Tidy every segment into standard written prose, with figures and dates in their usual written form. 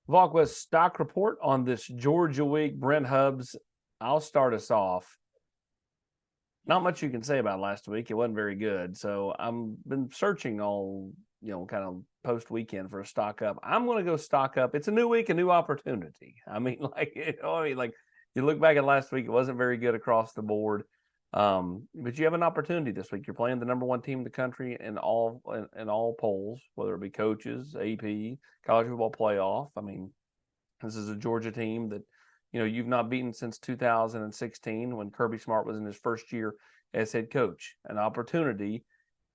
Volquest stock report on this Georgia week. Brent Hubbs, I'll start us off. Not much you can say about last week. It wasn't very good. So I'm been searching all, kind of post weekend for a stock up. I'm going to go stock up. It's a new week, a new opportunity. I mean, like you look back at last week, it wasn't very good across the board. But you have an opportunity this week. You're playing the number one team in the country in all polls, whether it be coaches, AP, college football playoff. I mean, this is a Georgia team that you've not beaten since 2016 when Kirby Smart was in his first year as head coach. An opportunity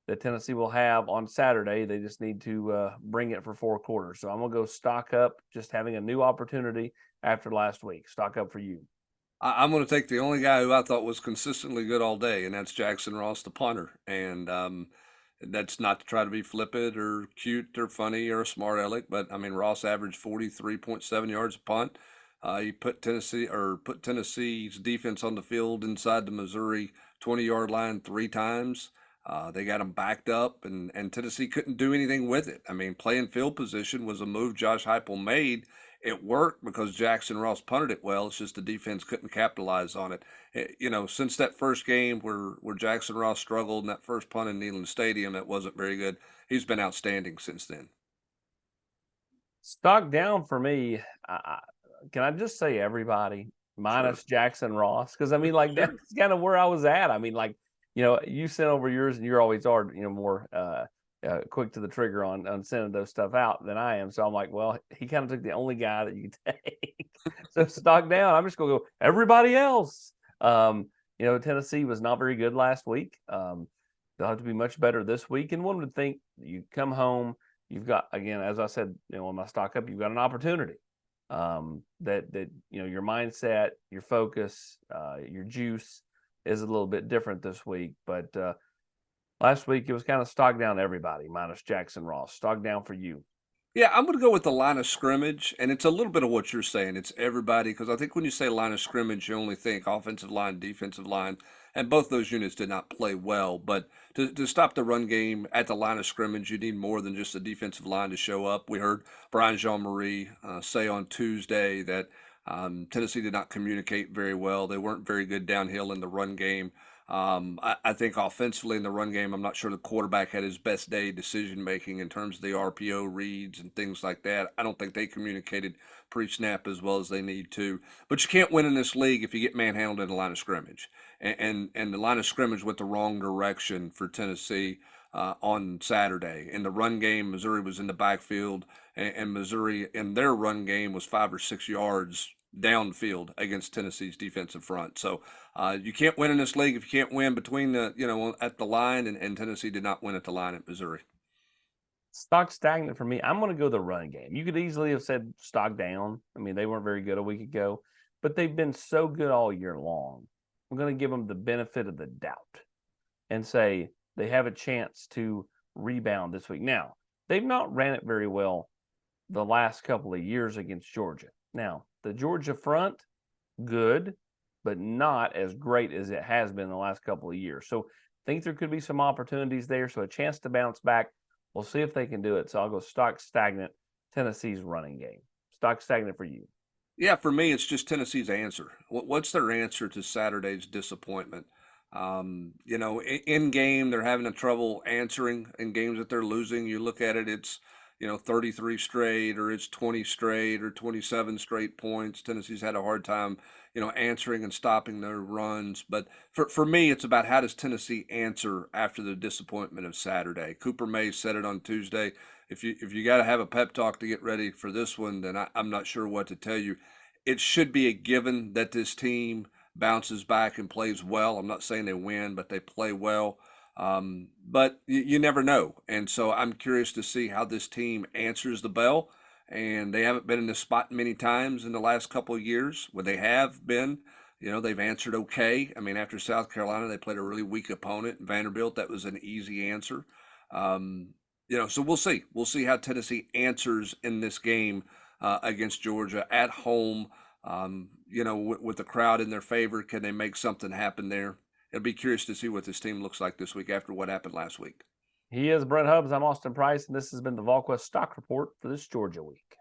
that Tennessee will have on Saturday. They just need to bring it for 4 quarters. So I'm going to go stock up, just having a new opportunity after last week. Stock up for you. I'm going to take the only guy who I thought was consistently good all day, and that's Jackson Ross, the punter. And that's not to try to be flippant or cute or funny or a smart aleck, but I mean Ross averaged 43.7 yards a punt. He put Tennessee's defense on the field inside the Missouri 20-yard line 3 times. They got him backed up, and Tennessee couldn't do anything with it. I mean, playing field position was a move Josh Heupel made. It worked because Jackson Ross punted it well. It's just the defense couldn't capitalize on it. Since that first game where Jackson Ross struggled in that first punt in Neyland Stadium, that wasn't very good. He's been outstanding since then. Stock down for me. Can I just say everybody Sure. minus Jackson Ross? Because I mean, like Sure. that's kind of where I was at. I mean, like you sent over yours, and you always are, more quick to the trigger on sending those stuff out than I am. So I'm like, well, he kind of took the only guy that you could take. So stock down. I'm just gonna go everybody else. Tennessee was not very good last week. They'll have to be much better this week. And one would think you come home, you've got, again, as I said, on my stock up, you've got an opportunity. That your mindset, your focus, your juice is a little bit different this week. But last week it was kind of stock down everybody minus Jackson Ross. Stock down for you. Yeah, I'm going to go with the line of scrimmage, and it's a little bit of what you're saying. It's everybody, because I think when you say line of scrimmage, you only think offensive line, defensive line, and both those units did not play well. But to stop the run game at the line of scrimmage, you need more than just the defensive line to show up. We heard Brian Jean-Marie say on Tuesday that Tennessee did not communicate very well. They weren't very good downhill in the run game. I think offensively in the run game, I'm not sure the quarterback had his best day decision making in terms of the RPO reads and things like that. I don't think they communicated pre-snap as well as they need to. But you can't win in this league if you get manhandled in the line of scrimmage. And the line of scrimmage went the wrong direction for Tennessee on Saturday. In the run game, Missouri was in the backfield, and Missouri in their run game was 5 or 6 yards downfield against Tennessee's defensive front. So you can't win in this league if you can't win between at the line, and Tennessee did not win at the line at Missouri. Stock stagnant for me. I'm going to go the run game. You could easily have said stock down. I mean, they weren't very good a week ago, but they've been so good all year long. I'm going to give them the benefit of the doubt and say they have a chance to rebound this week. Now, they've not ran it very well the last couple of years against Georgia. Now, the Georgia front, good, but not as great as it has been the last couple of years. So I think there could be some opportunities there. So a chance to bounce back. We'll see if they can do it. So I'll go stock stagnant, Tennessee's running game. Stock stagnant for you. Yeah, for me, it's just Tennessee's answer. What's their answer to Saturday's disappointment? In game, they're having a trouble answering in games that they're losing. You look at it, it's 33 straight, or it's 20 straight, or 27 straight points. Tennessee's had a hard time, answering and stopping their runs. But for me, it's about how does Tennessee answer after the disappointment of Saturday. Cooper May said it on Tuesday. If you got to have a pep talk to get ready for this one, then I'm not sure what to tell you. It should be a given that this team bounces back and plays well. I'm not saying they win, but they play well. But you never know. And so I'm curious to see how this team answers the bell. And they haven't been in this spot many times in the last couple of years. When they have been, they've answered okay. I mean, after South Carolina, they played a really weak opponent. Vanderbilt, that was an easy answer. So we'll see. We'll see how Tennessee answers in this game against Georgia at home. With the crowd in their favor, can they make something happen there? It'll be curious to see what this team looks like this week after what happened last week. He is Brent Hubbs. I'm Austin Price, and this has been the Volquest Stock Report for this Georgia week.